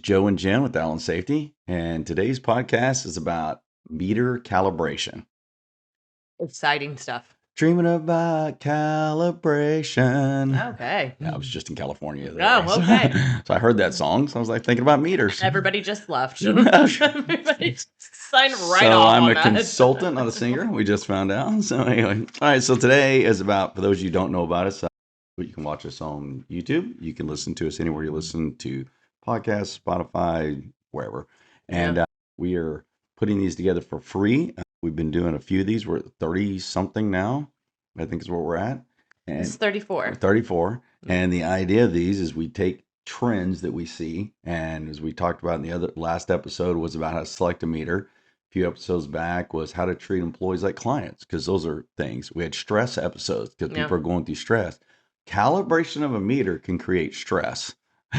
Joe and Jen with Allen Safety, and today's podcast is about meter calibration. Exciting stuff. Dreaming about calibration. Okay. Yeah, I was just in California. Oh, okay. So I heard that song, so I was like thinking about meters. Everybody just left. Everybody signed right so off I'm on a that. consultant, not a singer. We just found out. So anyway, all right. So today is about, for those of you who don't know about us, you can watch us on YouTube. You can listen to us anywhere you listen to podcasts, Spotify, wherever. And we are putting these together for free. We've been doing a few of these. We're at 30 something now, I think is where we're at. And It's 34. 34. And the idea of these is we take trends that we see. And as we talked about in the last episode was about how to select a meter. A few episodes back was how to treat employees like clients, because those are things. We had stress episodes because people are going through stress. Calibration of a meter can create stress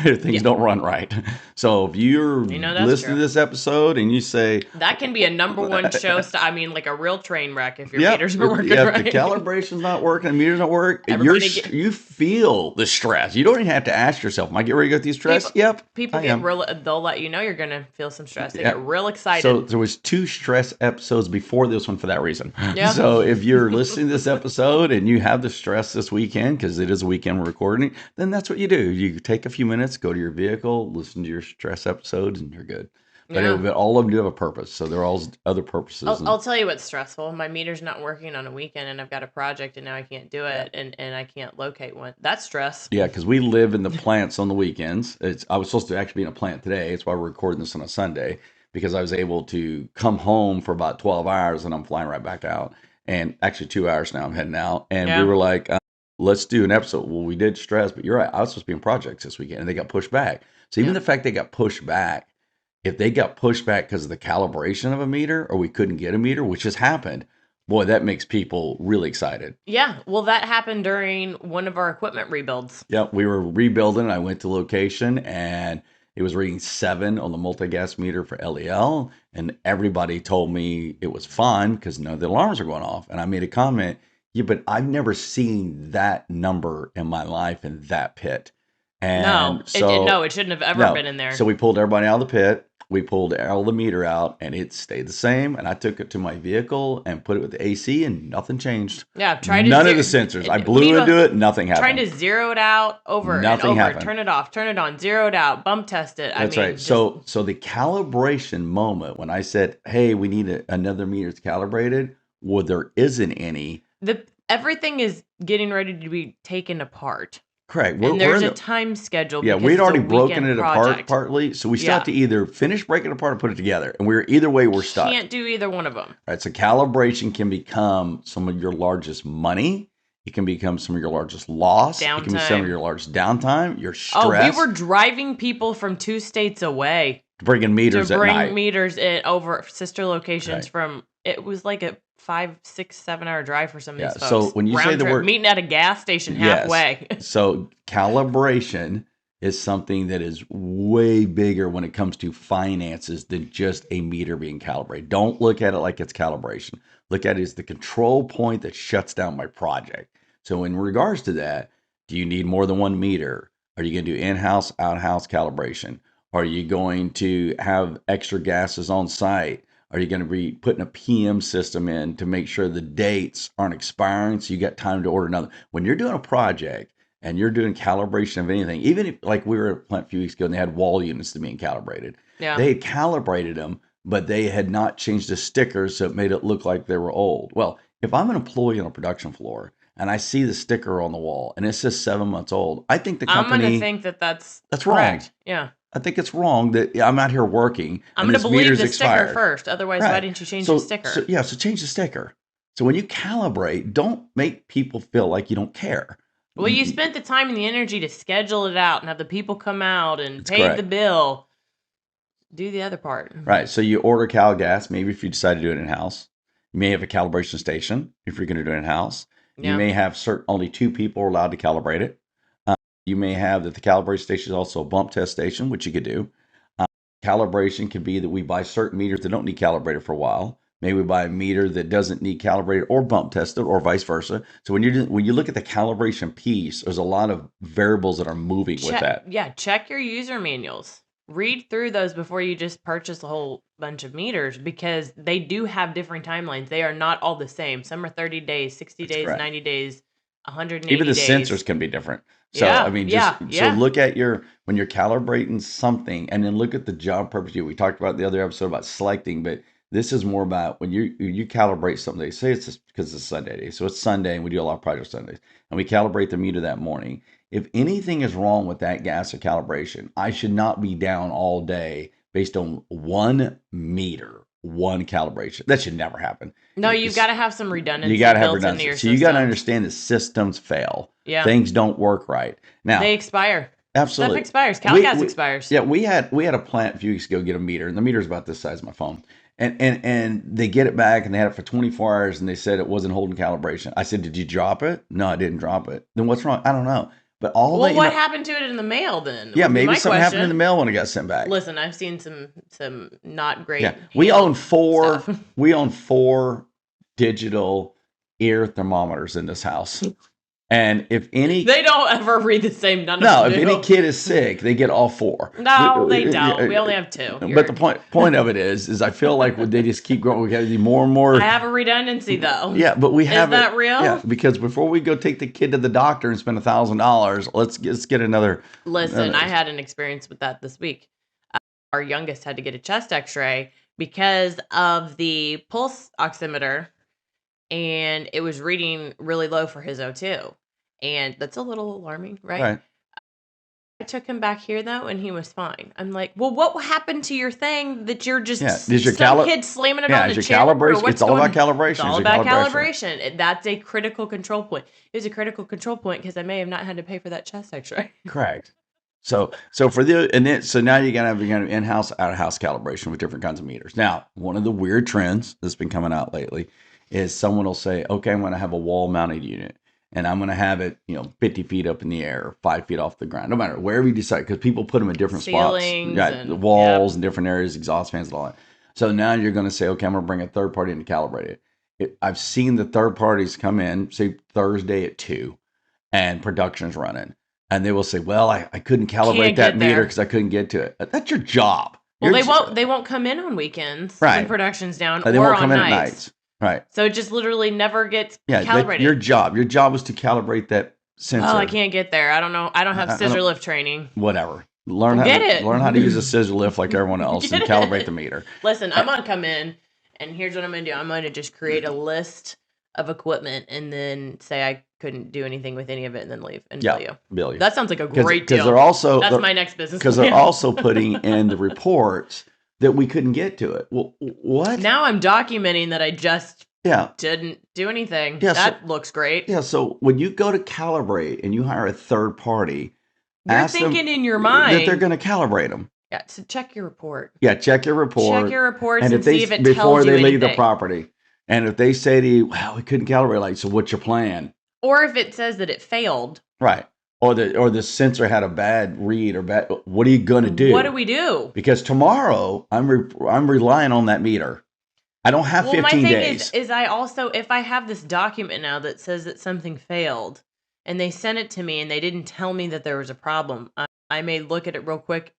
if things don't run right. So if you're listening to this episode and you say that can be a number one show, like a real train wreck if your meters are working right. If the calibration's not working, the meters don't work, you feel the stress. You don't even have to ask yourself, am I getting ready to go through stress? People get real, they'll let you know you're going to feel some stress. They get real excited. So there was 2 stress episodes before this one for that reason. So if you're listening to this episode and you have the stress this weekend, because it is a weekend we're recording, then that's what you do. You take a few minutes, go to your vehicle, listen to your stress episodes, and you're good. But all of them do have a purpose. So they're all other purposes. I'll tell you what's stressful. My meter's not working on a weekend, and I've got a project, and now I can't do it, and I can't locate one. That's stress. Yeah, because we live in the plants on the weekends. I was supposed to actually be in a plant today. It's why we're recording this on a Sunday, because I was able to come home for about 12 hours, and I'm flying right back out. And actually 2 hours now, I'm heading out. And we were like, let's do an episode. Well, we did stress, but you're right. I was supposed to be in projects this weekend, and they got pushed back. So even the fact they got pushed back, if they got pushed back because of the calibration of a meter, or we couldn't get a meter, which has happened, boy, that makes people really excited. Yeah, well, that happened during one of our equipment rebuilds. Yeah, we were rebuilding. I went to location, and it was reading 7 on the multi-gas meter for LEL, and everybody told me it was fine because none of the alarms are going off. And I made a comment, yeah, but I've never seen that number in my life in that pit. And it shouldn't have ever been in there. So we pulled everybody out of the pit. We pulled all the meter out, and it stayed the same. And I took it to my vehicle and put it with the AC, and nothing changed. Yeah, none of the sensors. I blew into it, nothing happened. Trying to zero it out over and over. Happened. Turn it off, turn it on, zero it out, bump test it. That's right. So the calibration moment when I said, "Hey, we need another meter that's calibrated," well, there isn't any. Everything is getting ready to be taken apart. Correct. And there's a time schedule. Yeah, we'd already broken it apart partly, so we still have to either finish breaking it apart or put it together. And either way, we're stuck. Can't do either one of them. All right, so calibration can become some of your largest money. It can become some of your largest loss. Downtime. It can be some of your largest downtime, your stress. Oh, we were driving people from 2 states away. Bringing meters at night. To bring meters in over sister locations from, it was like a 5, 6, 7 hour drive for some of these folks. So when you say the word meeting at a gas station halfway. So calibration is something that is way bigger when it comes to finances than just a meter being calibrated. Don't look at it like it's calibration. Look at it as the control point that shuts down my project. So in regards to that, do you need more than one meter? Are you going to do in-house, out-house calibration? Are you going to have extra gases on site? Are you going to be putting a PM system in to make sure the dates aren't expiring so you got time to order another? When you're doing a project and you're doing calibration of anything, even if, like we were at a plant a few weeks ago and they had wall units to being calibrated. Yeah. They had calibrated them, but they had not changed the stickers, so it made it look like they were old. Well, if I'm an employee on a production floor and I see the sticker on the wall and it says 7 months old, I think the company... I'm going to think that's correct. Wrong. Yeah. I think it's wrong that I'm out here working. I'm going to believe the sticker first. Otherwise, why didn't you change the sticker? So change the sticker. So when you calibrate, don't make people feel like you don't care. Well, you spent the time and the energy to schedule it out and have the people come out and pay the bill. Do the other part. Right. So you order cal gas, maybe if you decide to do it in-house. You may have a calibration station if you're going to do it in-house. Yeah. You may have only 2 people are allowed to calibrate it. You may have that the calibration station is also a bump test station, which you could do. Calibration could be that we buy certain meters that don't need calibrated for a while. Maybe we buy a meter that doesn't need calibrated or bump tested, or vice versa. So when you look at the calibration piece, there's a lot of variables that are moving with that. Yeah, check your user manuals. read through those before you just purchase a whole bunch of meters, because they do have different timelines. They are not all the same. Some are 30 days, 60 That's days, correct. 90 days, 180 Even the days. sensors can be different. So, Yeah, I mean, yeah. look at when you're calibrating something, and then look at the job purpose. We talked about the other episode about selecting, but this is more about when you calibrate something. Say it's just because it's Sunday day. So it's Sunday, and we do a lot of projects Sundays, and we calibrate the meter that morning. If anything is wrong with that gas or calibration, I should not be down all day based on one meter, one calibration. That should never happen. No, you've got to have some redundancy. You got to have built redundancy. Into your So you got to understand that systems fail. Yeah. Things don't work right. Now they expire. Absolutely. Stuff expires. CalGas expires. Yeah, we had a plant a few weeks ago get a meter, and the meter's about this size of my phone. And they get it back, and they had it for 24 hours, and they said it wasn't holding calibration. I said, "Did you drop it?" No, I didn't drop it. Then what's wrong? I don't know. But what happened to it in the mail then? Yeah, maybe something happened in the mail when it got sent back. Listen, I've seen some not great. Yeah, we own 4 digital ear thermometers in this house. And if any... They don't ever read the same. No, if any kid is sick, they get all 4. No, they don't. We only have 2. But the point of it is I feel like they just keep growing. We got to do more and more. I have a redundancy, though. Yeah, but we have... Is that real? Yeah, because before we go take the kid to the doctor and spend $1,000, let's get another... Listen, I had an experience with that this week. Our youngest had to get a chest x-ray because of the pulse oximeter, and it was reading really low for his O2. And that's a little alarming, right? I took him back here, though, and he was fine. I'm like, well, what happened to your thing that you're just some kid slamming it on the chair? Calibration. It's all about calibration. It's all about calibration. That's a critical control point. It was a critical control point because I may have not had to pay for that chest x-ray. Correct. So now you gotta have in-house, out-of-house calibration with different kinds of meters. Now, one of the weird trends that's been coming out lately is someone will say, okay, I'm going to have a wall-mounted unit, and I'm going to have it, 50 feet up in the air, 5 feet off the ground, no matter wherever you decide, because people put them in different Ceilings spots, the walls and different areas, exhaust fans and all that. So now you're going to say, okay, I'm going to bring a third party in to calibrate it. I've seen the third parties come in, say Thursday at 2, and production's running. And they will say, well, I couldn't calibrate that meter because I couldn't get to it. That's your job. Well, they won't come in on weekends when production's down, or they won't on come nights. In at nights. Right. So it just literally never gets calibrated. Your job is to calibrate that sensor. Oh, I can't get there. I don't know. I don't have scissor lift training. Whatever. Learn how to use a scissor lift like everyone else and calibrate the meter. Listen, I'm going to come in, and here's what I'm going to do. I'm going to just create a list of equipment and then say I couldn't do anything with any of it and then leave and bill you. That sounds like a great deal. That's my next business. Because they're also putting in the reports that we couldn't get to it. Well, what? Now I'm documenting that I just didn't do anything. Yeah, that looks great. Yeah, so when you go to calibrate and you hire a third party, you're thinking in your mind that they're going to calibrate them. Yeah, so check your report. Yeah, check your report. Check your reports and see if it tells you before they leave anything. The property. And if they say to you, well, we couldn't calibrate, like, so what's your plan? Or if it says that it failed. Right. Or the sensor had a bad read or bad, what are you going to do? What do we do? Because tomorrow I'm relying on that meter. I don't have 15 days. My thing is I also, if I have this document now that says that something failed and they sent it to me and they didn't tell me that there was a problem, I may look at it real quick.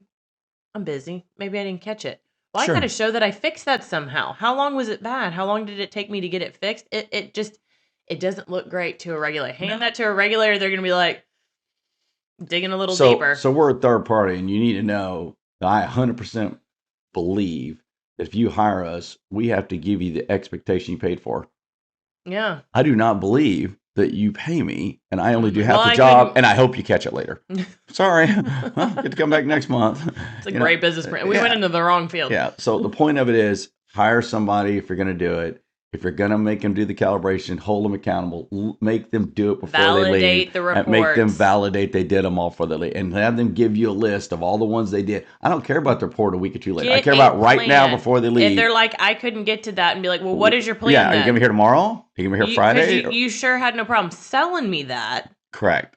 I'm busy. Maybe I didn't catch it. Well, I got to show that I fixed that somehow. How long was it bad? How long did it take me to get it fixed? It doesn't look great to a regulator. Hand that to a regulator, they're going to be like digging a little deeper. So we're a third party, and you need to know that I 100% believe that if you hire us, we have to give you the expectation you paid for. Yeah. I do not believe that you pay me and I only do half the job and I hope you catch it later. Sorry. Well, get to come back next month. It's a great business plan. We went into the wrong field. Yeah. So the point of it is hire somebody if you're going to do it. If you're going to make them do the calibration, hold them accountable, make them do it before they leave. Validate the reports. Make them validate they did them all before they leave. And have them give you a list of all the ones they did. I don't care about the report a week or two later. I care about right now before they leave. If they're like, I couldn't get to that, and be like, well, what is your plan then? Are you going to be here tomorrow? Are you going to be here Friday? You sure had no problem selling me that. Correct.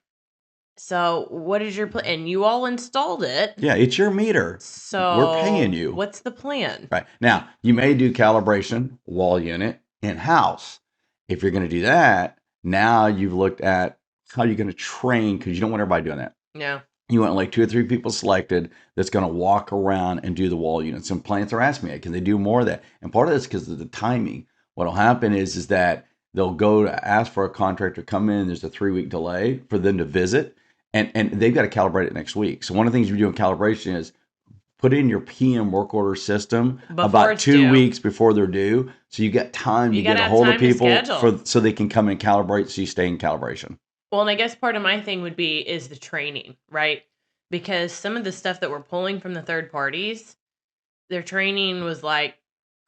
So what is your plan? And you all installed it. Yeah, it's your meter. So we're paying you. What's the plan? Right. Now, you may do calibration, wall unit, in-house. If you're going to do that, now you've looked at how you're going to train, because you don't want everybody doing that. Yeah. You want like 2 or 3 people selected that's going to walk around and do the wall units. And plants are asking me, can they do more of that? And part of this is because of the timing. What'll happen is that they'll go to ask for a contractor to come in. There's a 3-week delay for them to visit, and they've got to calibrate it next week. So one of the things we do in calibration is put in your PM work order system Before about it's 2 due. weeks before they're due, so you got time to You get gotta a have hold of time to people schedule. so they can come and calibrate, so you stay in calibration. Well, and I guess part of my thing would be is the training, right? Because some of the stuff that we're pulling from the third parties, their training was like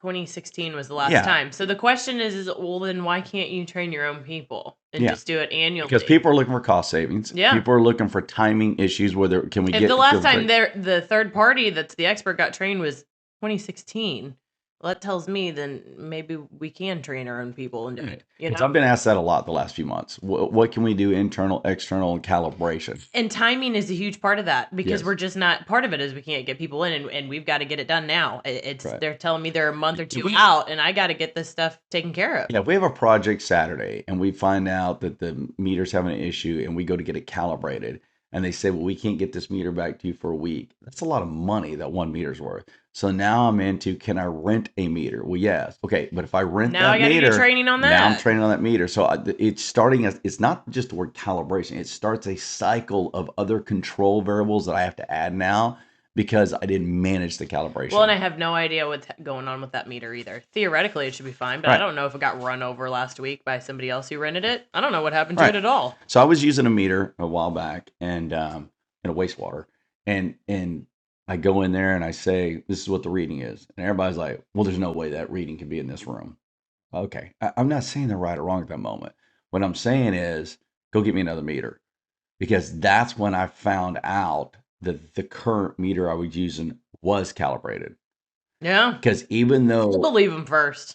2016 was the last Yeah. time. So the question is well, then why can't you train your own people and Yeah. just do it annually? Because people are looking for cost savings. Yeah. People are looking for timing issues. Whether can we if get the last time the third party that's the expert got trained was 2016, well, that tells me then maybe we can train our own people and do it. You know? I've been asked that a lot the last few months. What can we do internal, external, and calibration? And timing is a huge part of that because Yes. we're just not part of it is we can't get people in and we've got to get it done now. It's Right. They're telling me they're a month or two out and I got to get this stuff taken care of. Yeah, if we have a project Saturday and we find out that the meter's having an issue and we go to get it calibrated and they say, well, we can't get this meter back to you for a week. That's a lot of money that 1 meter's worth. So now I'm into, can I rent a meter? Well, yes. Okay, but if I rent Now I that gotta meter, do training on now I'm that. training on that meter. So it's starting as, it's not just the word calibration. It starts a cycle of other control variables that I have to add now because I didn't manage the calibration. Well, and I have no idea what's going on with that meter either. Theoretically, it should be fine, but I don't know if it got run over last week by somebody else who rented it. I don't know what happened to it at all. So I was using a meter a while back and in a wastewater, and I go in there and I say, this is what the reading is. And everybody's like, well, there's no way that reading can be in this room. Okay. I'm not saying they're right or wrong at that moment. What I'm saying is, go get me another meter. Because that's when I found out that the current meter I was using was calibrated. Yeah. Because even though I believe them first.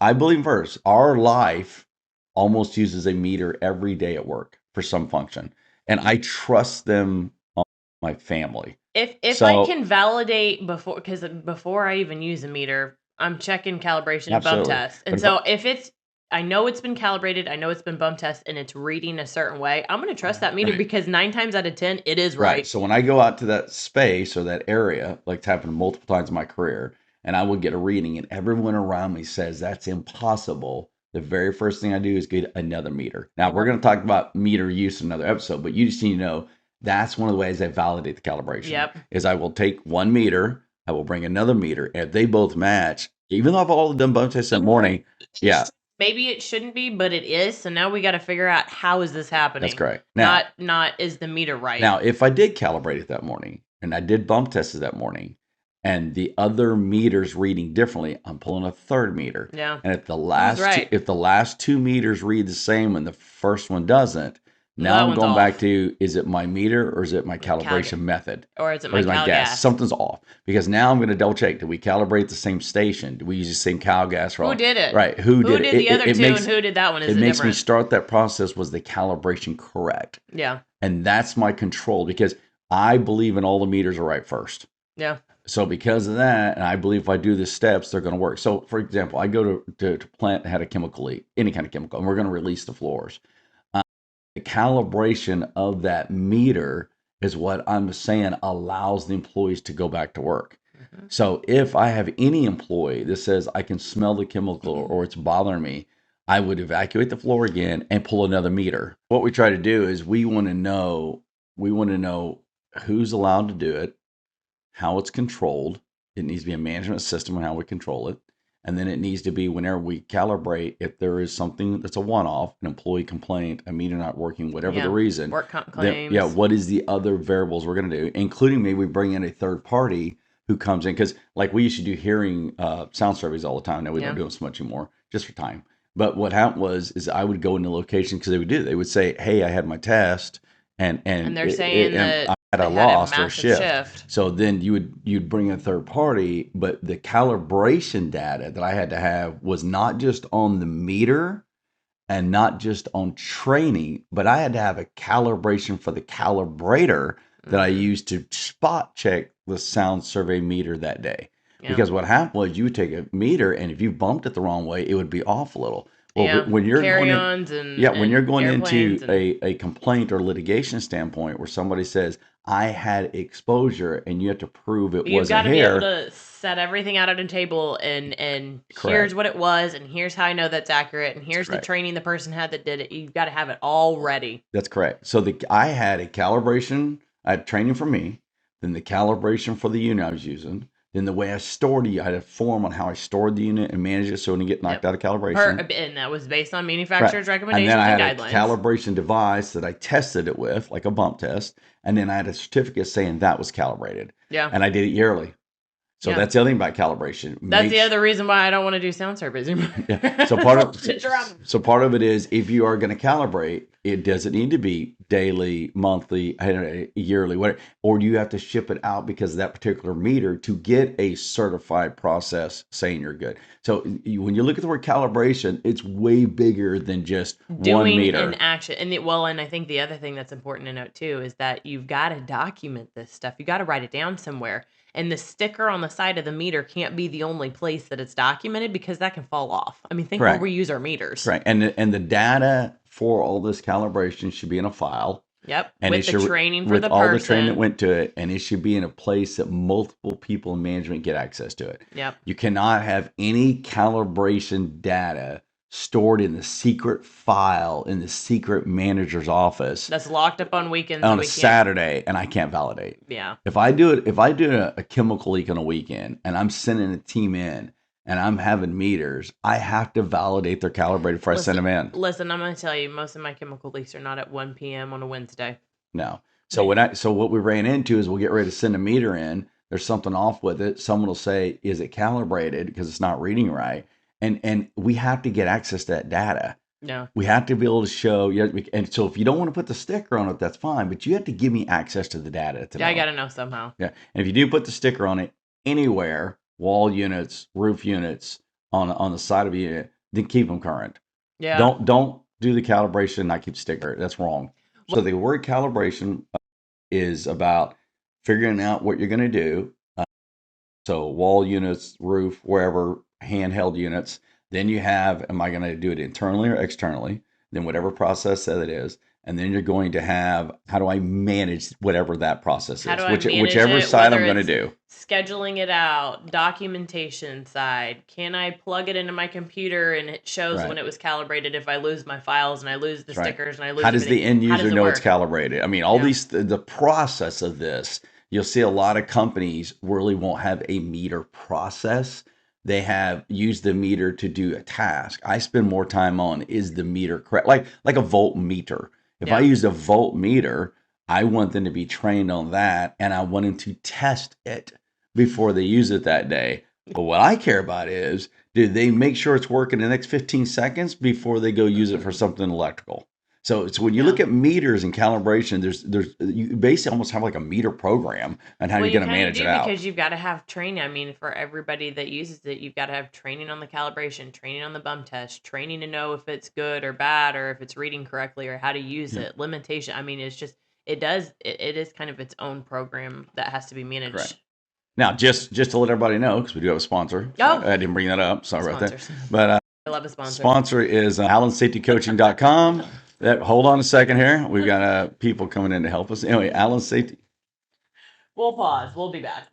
Our life almost uses a meter every day at work for some function. And I trust them on my family. If I can validate before I even use a meter, I'm checking calibration and bump test. And so if it's, I know it's been calibrated, I know it's been bump test, and it's reading a certain way, I'm going to trust that meter because 9 times out of 10, it is right. So when I go out to that space or that area, like it's happened multiple times in my career, and I would get a reading and everyone around me says that's impossible, the very first thing I do is get another meter. Now, we're going to talk about meter use in another episode, but you just need to know that's one of the ways I validate the calibration. Yep. Is I will take 1 meter, I will bring another meter, and if they both match, even though I've all done bump tests in the morning, maybe it shouldn't be, but it is. So now we got to figure out how is this happening. That's correct. Now, not is the meter right. Now, if I did calibrate it that morning and I did bump tests that morning, and the other meter's reading differently, I'm pulling a third meter. Yeah. And if the last 2 meters read the same and the first one doesn't, now I'm going back to, is it my meter or is it my calibration method? Or is it my cal gas? Something's off. Because now I'm going to double check. Did we calibrate the same station? Did we use the same cal gas? Who did it? Right. Who did it? The other two and who did that one? It makes me start that process. Was the calibration correct? Yeah. And that's my control because I believe in all the meters are right first. Yeah. So because of that, and I believe if I do the steps, they're going to work. So for example, I go to plant that had a chemical leak, any kind of chemical, and we're going to release the floors. The calibration of that meter is what I'm saying allows the employees to go back to work. Mm-hmm. So if I have any employee that says I can smell the chemical or it's bothering me, I would evacuate the floor again and pull another meter. What we try to do is we want to know who's allowed to do it, how it's controlled. It needs to be a management system on how we control it. And then it needs to be whenever we calibrate, if there is something that's a one-off, an employee complaint, a meter not working, whatever the reason. Work comp claims. What is the other variables we're going to do, including maybe we bring in a third party who comes in. Because like we used to do hearing sound surveys all the time. Now we don't do them so much anymore, just for time. But what happened is I would go into location because they would say, hey, I had my test. And they're saying that I had a loss or a shift. So then you'd bring a third party, but the calibration data that I had to have was not just on the meter and not just on training, but I had to have a calibration for the calibrator that I used to spot check the sound survey meter that day. Yeah. Because what happened was you would take a meter and if you bumped it the wrong way, it would be off a little. Well, when you're going into a complaint or litigation standpoint where somebody says, I had exposure, and you have to prove it You've wasn't got to be able hair. to set everything out at a table and here's Correct. what it was and here's how I know that's accurate and here's the Correct. training the person had that did it. You've got to have it all ready. That's correct. So I had a calibration, I had training for me, then the calibration for the unit I was using, then the way I stored it, I had a form on how I stored the unit and managed it so it didn't get knocked out of calibration. And that was based on Right. manufacturer's And recommendations then I and had a guidelines. calibration device that I tested it with, like a bump test. And then I had a certificate saying that was calibrated. Yeah. And I did it yearly. So that's the other thing about calibration. That's the other reason why I don't want to do sound surveys anymore. Yeah. So part of it is, if you are going to calibrate, it doesn't need to be daily, monthly, yearly, whatever, or do you have to ship it out because of that particular meter to get a certified process saying you're good? So when you look at the word calibration, it's way bigger than just one meter. Doing an action. And I think the other thing that's important to note too is that you've got to document this stuff. You got to write it down somewhere. And the sticker on the side of the meter can't be the only place that it's documented because that can fall off. I mean, think where we use our meters. Right. And the data for all this calibration should be in a file. Yep. And with the training for the person. All the training that went to it. And it should be in a place that multiple people in management get access to it. Yep. You cannot have any calibration data stored in the secret file in the secret manager's office that's locked up on weekends on a Saturday, and I can't validate. Yeah. If I do a chemical leak on a weekend and I'm sending a team in and I'm having meters, I have to validate they're calibrated before I send them in. Listen, I'm going to tell you, most of my chemical leaks are not at 1 p.m. on a Wednesday. No. So what we ran into is we'll get ready to send a meter in. There's something off with it. Someone will say, "Is it calibrated?" because it's not reading right. And we have to get access to that data. Yeah. We have to be able to show. And so if you don't want to put the sticker on it, that's fine. But you have to give me access to the data. I got to know somehow. Yeah. And if you do put the sticker on it anywhere, wall units, roof units, on the side of a unit, then keep them current. Yeah. Don't do the calibration and not keep sticker. That's wrong. So the word calibration is about figuring out what you're going to do. So wall units, roof, wherever, handheld units. Then you have, am I going to do it internally or externally? Then whatever process that it is. And then you're going to have, how do I manage whatever that process is? Whichever side I'm going to do. Scheduling it out, documentation side. Can I plug it into my computer and it shows when it was calibrated if I lose my files and I lose the stickers and I lose How does the end user know it's calibrated? I mean, all these, the process of this, you'll see a lot of companies really won't have a meter process. They have used the meter to do a task. I spend more time on, is the meter correct? Like a voltmeter. If I used a voltmeter, I want them to be trained on that, and I want them to test it before they use it that day. But what I care about is, do they make sure it's working in the next 15 seconds before they go use it for something electrical? So when you look at meters and calibration, you basically almost have like a meter program on how you're going to manage it out. Because you've got to have training. I mean, for everybody that uses it, you've got to have training on the calibration, training on the bump test, training to know if it's good or bad, or if it's reading correctly, or how to use it. Limitation. I mean, it's just it is kind of its own program that has to be managed. Correct. Now, just to let everybody know, because we do have a sponsor. Oh, I didn't bring that up. Sorry about that. But I love a sponsor. Sponsor is AllenSafetyCoaching.com. Hold on a second here. We've got people coming in to help us. Anyway, Allen Safety. We'll pause. We'll be back.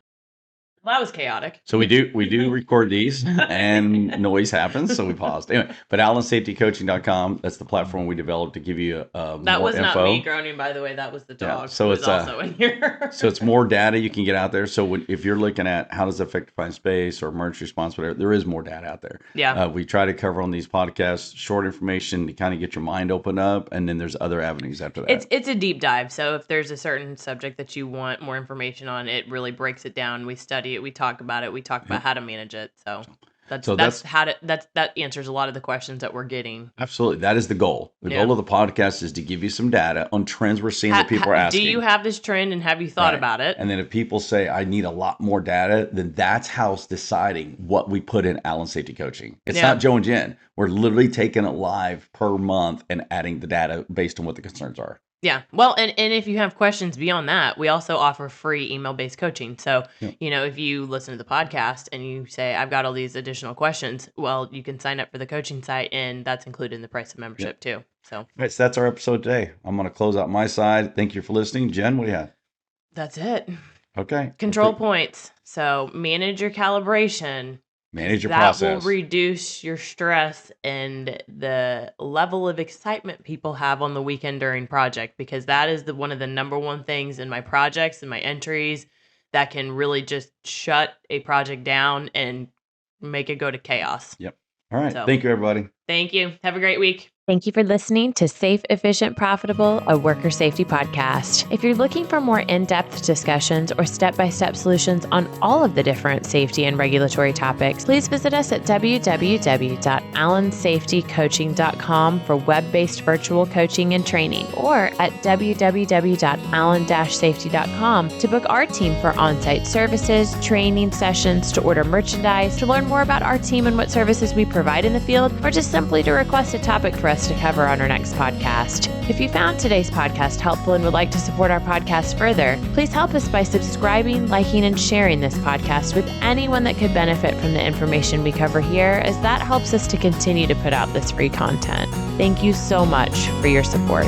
That was chaotic. So we do record these and noise happens, so we paused. Anyway, but AllenSafetyCoaching.com, that's the platform we developed to give you that more was info. Not me groaning, by the way. That was the dog. Yeah, so it's also in here. So it's more data you can get out there. So if you're looking at how does it affect confined space or emergency response, whatever, there is more data out there. Yeah. We try to cover on these podcasts short information to kind of get your mind opened up, and then there's other avenues after that. It's a deep dive. So if there's a certain subject that you want more information on, it really breaks it down. We study it. We talk about it. We talk about how to manage it. So that answers a lot of the questions that we're getting. Absolutely. That is the goal. The goal of the podcast is to give you some data on trends we're seeing that people are asking. Do you have this trend and have you thought about it? And then if people say, I need a lot more data, then that's how it's deciding what we put in Allen Safety Coaching. It's not Joe and Jen. We're literally taking it live per month and adding the data based on what the concerns are. Yeah. Well, and if you have questions beyond that, we also offer free email-based coaching. So, if you listen to the podcast and you say, I've got all these additional questions, well, you can sign up for the coaching site, and that's included in the price of membership too. So, all right, so that's our episode today. I'm going to close out my side. Thank you for listening. Jen, what do you have? That's it. Okay. Control points. So manage your calibration. Manage your that process. will reduce your stress and the level of excitement people have on the weekend during project, because that is one of the number one things in my projects and my entries that can really just shut a project down and make it go to chaos. Yep. All right. So, thank you, everybody. Thank you. Have a great week. Thank you for listening to Safe, Efficient, Profitable, a worker safety podcast. If you're looking for more in-depth discussions or step-by-step solutions on all of the different safety and regulatory topics, please visit us at www.allensafetycoaching.com for web-based virtual coaching and training, or at www.allen-safety.com to book our team for on-site services, training sessions, to order merchandise, to learn more about our team and what services we provide in the field, or just simply to request a topic for us to cover on our next podcast. If you found today's podcast helpful and would like to support our podcast further, please help us by subscribing, liking, and sharing this podcast with anyone that could benefit from the information we cover here, as that helps us to continue to put out this free content. Thank you so much for your support.